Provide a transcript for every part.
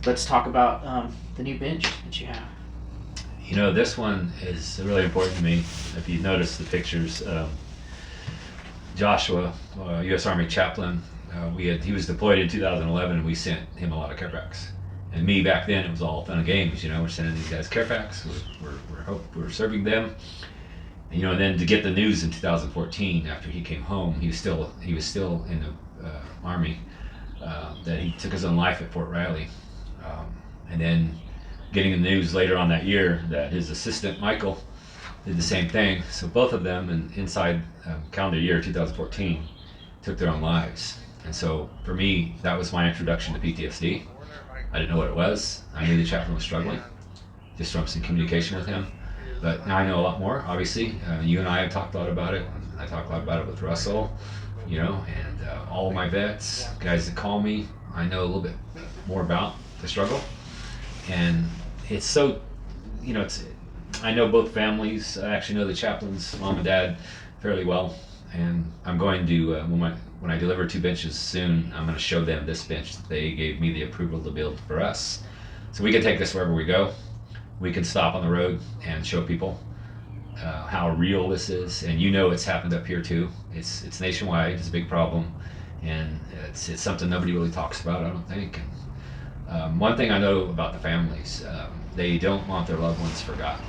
let's talk about the new bench that you have. You know, this one is really important to me. If you notice the pictures, Joshua, U.S. Army chaplain, he was deployed in 2011, and we sent him a lot of care packs. And me back then, it was all fun and games. You know, we're sending these guys care packs. We're serving them. And, you know, and then to get the news in 2014, after he came home, he was still in the Army, that he took his own life at Fort Riley, and then getting the news later on that year that his assistant Michael did the same thing. So both of them, inside calendar year 2014, took their own lives. And so for me, that was my introduction to PTSD. I didn't know what it was. I knew the chaplain was struggling, just from some communication with him. But now I know a lot more, obviously. You and I have talked a lot about it. I talked a lot about it with Russell, you know, and all of my vets, guys that call me, I know a little bit more about the struggle. And it's so, you know, I know both families. I actually know the chaplains, mom and dad, fairly well. And I'm going to, when I deliver 2 benches soon, I'm going to show them this bench that they gave me the approval to build for us. So we can take this wherever we go. We can stop on the road and show people how real this is. And you know it's happened up here too. It's nationwide. It's a big problem. And it's something nobody really talks about, I don't think. And one thing I know about the families, they don't want their loved ones forgotten.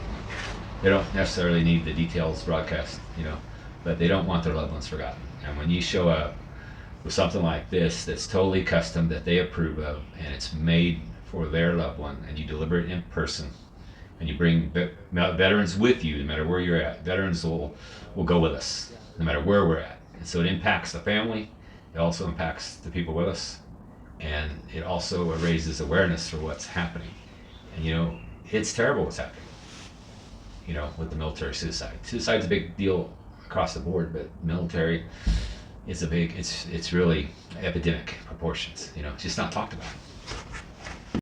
They don't necessarily need the details broadcast, you know, but they don't want their loved ones forgotten. And when you show up with something like this that's totally custom, that they approve of, and it's made for their loved one, and you deliver it in person, and you bring veterans with you, no matter where you're at. Veterans will go with us, no matter where we're at. And so it impacts the family. It also impacts the people with us. And it also raises awareness for what's happening. And, you know, it's terrible what's happening, you know, with the military suicide. Suicide's a big deal across the board, but military is it's really epidemic proportions. You know, it's just not talked about.